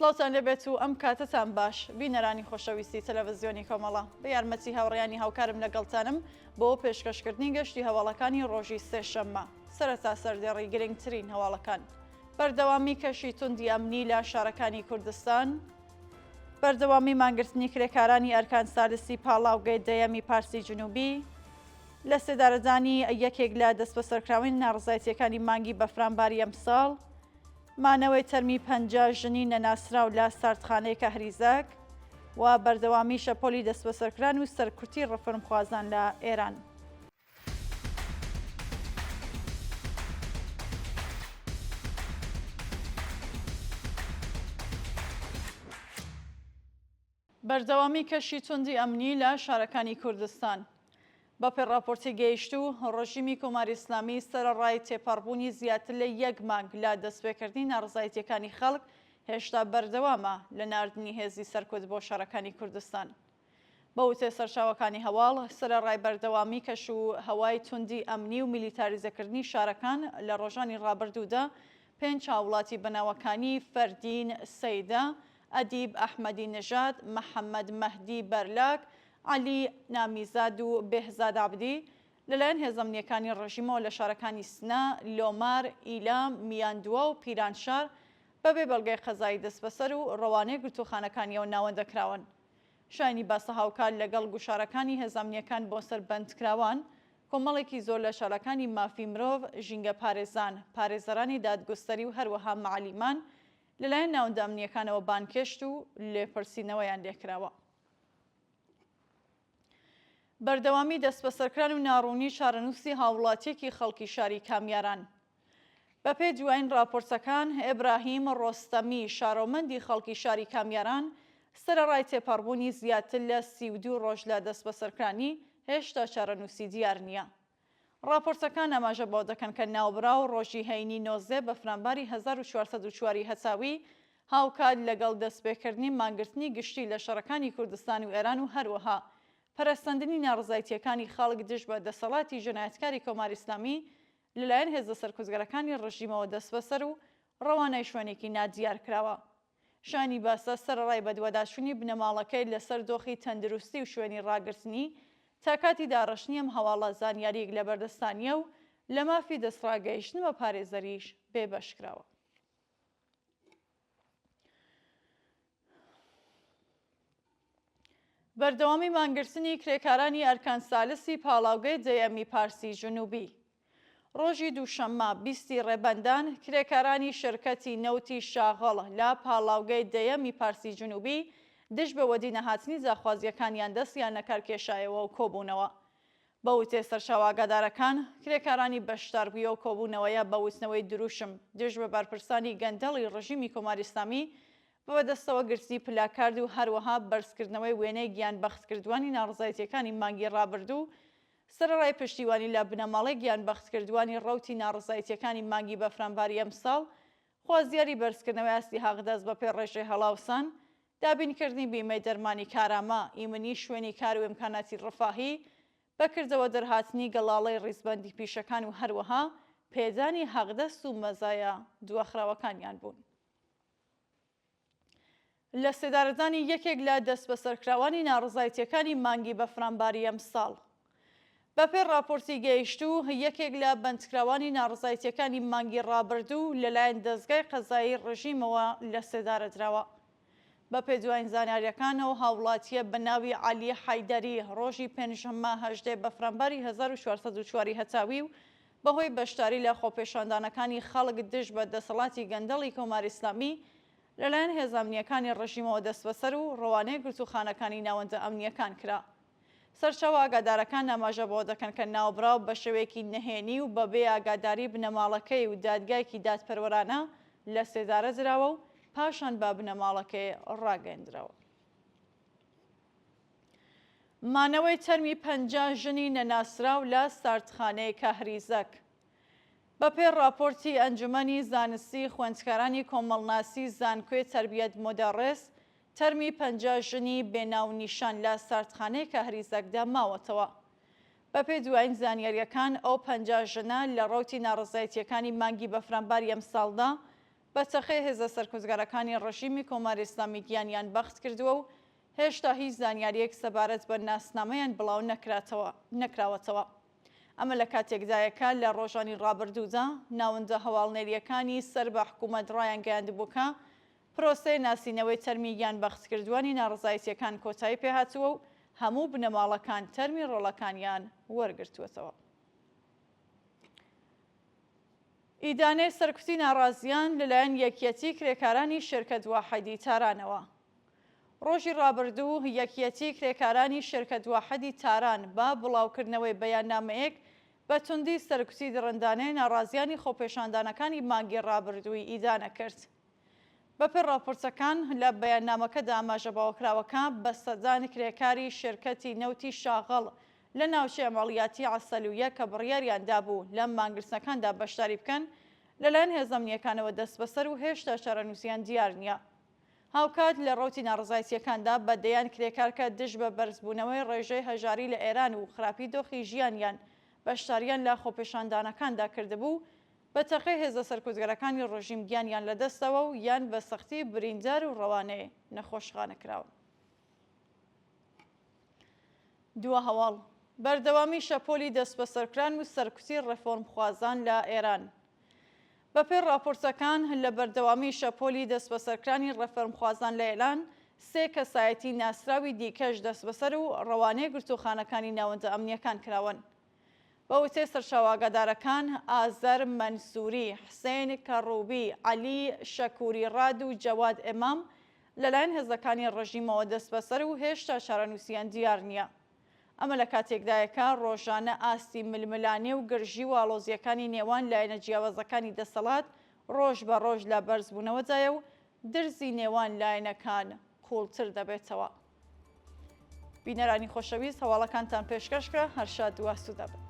سڵاوتان لەبێت و ئەم کاتتان باش بینەرانی خۆشەویستی تەلەڤیزیۆنی کۆمەڵە بە یارمەتی هاوڕێیانی هاوکارم لەگەڵتانم بۆ پێشکەشکردنی گەشتی هەواڵەکانی ڕۆژی سێشەممە سەرەتا سەردێڕی گرنگترین هەواڵەکان بەردەوامی کەشی توندی ئەمنی لە شارەکانی کوردستان بەردەوامی مانگرتنی کرێکارانی ئەرکان سالسی پاڵاوگەی دەیەمی پارسی جنوبی لە سێدارەدانی یەکێک لە دەستبەسەرکراوین ناڕزایەتیەکانی مانگی بەفرانباری ئەمساڵ مانەوەی تەرمی 50 ژنی نەناسراو لە ساردخانەی کەهریزەک و بەردەوامی شەپۆلی دەستبەسەرکران و سەرکوتی ڕەفرمخوازان لە ئێران. بەردەوامی کەشی توندی ئەمنی لە شارەکانی کوردستان بەپێی راپۆرتی گەیشتوو ڕۆژیمی کۆماری ئیسلامی سەرەڕای تێپەڕبوونی زیاتر لە یەک مانگ لە دەستپێکردنی ناڕزایەتیەکانی خەڵک هێشتا بەردەوامە لە ناردنی هێزی سەرکوت بۆ شارەکانی کوردستان. بە وتێ سەرچاوەکانی هەواڵ سەرەڕای بەردەوامی کەش و هەوای توندی ئەمنی و میلیتاریزەکردنی شارەکان لە ڕۆژانی ڕابردوودا 5 هاوڵاتی بەناوەکانی فەردین سەیدە، ئەدیب ئەحمەدی نژاد، محەممەد مەهدی بەرلاک، علی نامیزاد و بێهزاد عەبدی لەلایەن هێزەمنیەکانی ڕژیمەوە لە شارەکانی سنە، لۆمار، ئیلام، میاندووە و پیرانشار بەبێ بەڵگەی قەزایی دەست بەسەر و ڕەوانەی گرتوخانەکانیەوە ناوەندەکراون. شایانی باسە هاوکار لەگەڵ گوشارەکانی هێزەمنیەکان بۆ سەر بەندکراوان کۆمەڵێکی زۆر لە شارەکانی مافی مرۆڤ، ژینگە پارێزان، پارێزەرانی دادگستەری و هەروەها معالیمان لەلایەن ناوەندە ئەمنیەکانەوە بانکێشت و لێپرسینەوەیان لێکراوە. بەردەوامی دەستبەسەرکران و ناڕوونی چارەنووسی هاوڵاتیەکی خەڵکی شاری کامیاران بەپێی دوایین راپۆرتەکان ئێبراهیم ڕۆستەمی شارۆمەندی خەڵکی شاری کامیاران سەرەڕای تێپەڕبوونی زیاتر لە 32 ڕۆژ لە دەستبەسەرکرانی هێشتا چارەنووسی دیار نییە. راپۆرتەکان ئاماژە بۆ دەکەن کە ناوبراو ڕۆژی هەینی نۆزێ بەفرانباری 1404 هەساوی هاوکات لەگەڵ دەستپێکردنی مانگرتنی گشتی لە شەڕەکانی کوردستان و ئێران و هەروەها پەرەستەندنی ناڕزایەتیەکانی خەڵک دژ بە دەسەڵاتی ژنایەتکاری کۆماری ئیسلامی لەلایەن هێزە سەرکوزگەرەکانی ڕژیمەوە دەست بەسەر و ڕەوانای شوێنێکی نادیار کراوە. شانی باسە سەرڕای بەدوەداچوونی بنەماڵەکەی لەسەر دۆخی تەندروستی و شوێنی ڕاگررتنی تا کاتی داڕەشنی ئەم هەواڵە زانیاریەک لە بەردەستانیە و لە مافی دەستڕاگەیشتن بە پارێزەریش بێبەشکراوە. بەردەوامی مانگرتنی کرێکارانی ئەرکان سالسی پاڵاوگەی دەیەمی پارسی جنوبی ڕۆژی دووشەممە 20 ڕێبەندان کرێکارانی شرکەتی نەوتی شاغەڵ لە پاڵاوگەی دەیەمی پارسی جنوبی دژ بە وەدی نەهاتنی جاخوازیەکانیان دەستیان نەکارکێشایەوە و کۆبوونەوە. بە وتێ سەرچاوەگادارەکان کرێکارانی بەشداربوویە و کۆبوونەوەیە بە وتنەوەی دروشم دژ بە بەرپرسانی گەندەڵی ڕژیمی کۆماری ئیسلامی بەدەستەوە گرتی پلاکارد و هەروەها بەرزکردنەوەی وێنەی گیان بەختکردوانی ناڕزایەتیەکانی مانگی ڕابردوو سەرەڕای پشتیوانی لە بنەماڵی گیان بەختکردوانی ڕەوتی ناڕزایەتیەکانی مانگی بەفرانباری ئەمساڵ خوازیاری بەرزکردنەوەی ئاستی حەقدەست بە پێی ڕێژەی هەڵاوسان دابینکردنی بیمەی دەرمانی کارامە ئیمنی شوێنی کار و ئیمکاناتی ڕفاهی بەکردەوە دەرهاتنی گەڵاڵەی ڕیزبەندی پیشەکان و هەروەها پێدانی حەقدەست و مەزایە دووەخراوەکانیان بوون. لە سێدارەدانی یەکێک لە دەستبەسەرکراوانی ناڕزایەتیەکانی مانگی بەفرانباری ئەمساڵ بەپێی راپۆرتی گەیشتوو یەکێک لە بەندکراوانی ناڕزایەتیەکانی مانگی ڕابردوو لەلایەن دەستگای قەزایی ڕژیمەوە لە سێدارەدراوە. بەپێی دوایین زانیاریەکانەوە هاوڵاتیە بە ناوی عەلی حەیدەری ڕۆژی پێنجشەممە 18 بەفرانباری 1404 هەتاوی و بەهۆی بەشداری لە خۆپێشاندانەکانی خەڵک دژ بە دەسەڵاتی گەندەڵی کۆماری ئیسلامی لەلایەن هێزەمنیەکانی ڕژیمەوە دەست بەسەر و ڕەوانەی گرتوخانەکانی ناوەندە ئەمنیەکان کرا. سەرچاوە ئاگادارەکان ئاماژە بۆ دەکەن کە ناوبراو بە شێوەیەکی نەهێنی و بەبێ ئاگاداری بنەماڵەکەی و دادگایەکی دادپەروەرانە لە سێدارە دراوە و پاشان با بنەماڵەکەی ڕاگەیەندراوە. مانەوەی تەرمی 50 ژنی نەناسراو لە ساردخانەی کەهریزەک بەپێی راپۆرتی ئەنجومەنی زانستی خوێندکارانی کۆمەڵناسی زانکۆی تەربیەت مۆدەڕێس تەرمی 50 ژنی بێناونیشان لە ساردخانەی کەهریزەکدا ماوەتەوە. بەپێی دوایین زانیاریەکان ئەو 50 ژنە لە ڕەوتی ناڕزایەتیەکانی مانگی بەفرانباری ئەمساڵدا بە چەخەی هێزە سەرکوزگارەکانی ڕژیمی کۆماری ئیسلامی گیانیان بەخت کردووە و هێشتا هیچ زانیاریەک سەبارەت بە ناسنامەیان بڵاو نەکراوەتەوە. ئەمە لە کاتێکدایەکە لە ڕۆژانی ڕابردوودا ناوەندە هەواڵنێریەکانی سەر بە حکوومەت ڕایان گەیاندبووکە پرۆسەی ناسینەوەی تەرمی یان بەختکردوانی ناڕزایەتیەکان کۆتایی پێهاتووە و هەموو بنەماڵەکان تەرمی ڕۆڵەکانیان وەرگرتووەتەوە. ئیدانەی سەرکوتی ناڕازیان لەلایەن یەکیەتی کرێکارانی شێرکەت واحەدی تارانەوە. ڕۆژی ڕابردوو یەکیەتی کرێکارانی شێرکەت واحەدی تاران بە بڵاوکردنەوەی بەیاننامەیەک بە توندی سەرکوتی دڕندانەی ناڕازیانی خۆپێشاندانەکانی مانگی ڕابردووی ئیدانە کرد. بەپێی راپۆرتەکان لە بەیاننامەکەدا ئاماژەباوەکراوەکە بە سەردانی کرێکاری شێرکەتی نەوتی شاغەڵ لە ناوچەی ئەمەڵیاتی عەسەلویە کە بڕیاریاندا بوو لە مانگرسەکاندا بەشداری بکەن لەلایەن هێزە ئەمنیەکانەوە دەست بەسەر و هێشتا چارەنووسیان دیار نییە. هاوکات لە ڕۆتی ناڕزایەتیەکاندا بەدەیان کرێکارکە دژ بە بەرزبوونەوەی ڕێژەی هەژاری لە ئێران و خراپی دۆخی ژیانیان بەشداریان لە خۆپێشاندانەکاندا کردبوو بە تەقەی هێزە سەرکوزگەرەکانی ڕۆژیم گیانیان لەدەستەوە و یان بە سەختی بریندار و ڕەوانەیە نەخۆشخانەکراون. دووە هەواڵ بەردەوامی شەپۆلی دەست بەسەرکران و سەرکوتی ڕێفۆرمخوازان لە ئێران. بەپێی راپۆرتەکان لە بەردەوامی شەپۆلی دەست بەسەرکرانی ڕێفۆرمخوازان لە ئێران 3 کەسایەتی ناسراوی دیکەش دەست بەسەر و ڕەوانەی گرتوخانەکانی ناوەندە ئەمنیەکان کراون. بە وتەی سەرچاوەگەدارەکان ئازەر مەنسووری، حسێن کەڕووبی، عەلی شەکووری ڕاد و جەواد ئێمام لەلایەن هێزەکانی ڕژیمەوە دەست بەسەر و هێشتا چارەنووسیان دیار نییە. ئەمە لە کاتێکدایەکە ڕۆژانە ئاستی ململانێ و گرژی و ئاڵۆزیەکانی نێوان لایەنە جیاوازەکانی دەسەڵات ڕۆژ بە ڕۆژ لە بەرزبوونەوەدایە و درزی نێوان لایەنەکان قوڵتر دەبێتەوە. بینەرانی خۆشەویست هەواڵەکانتان پێشکەشکرا هەر شاد و ئاسوودە بن.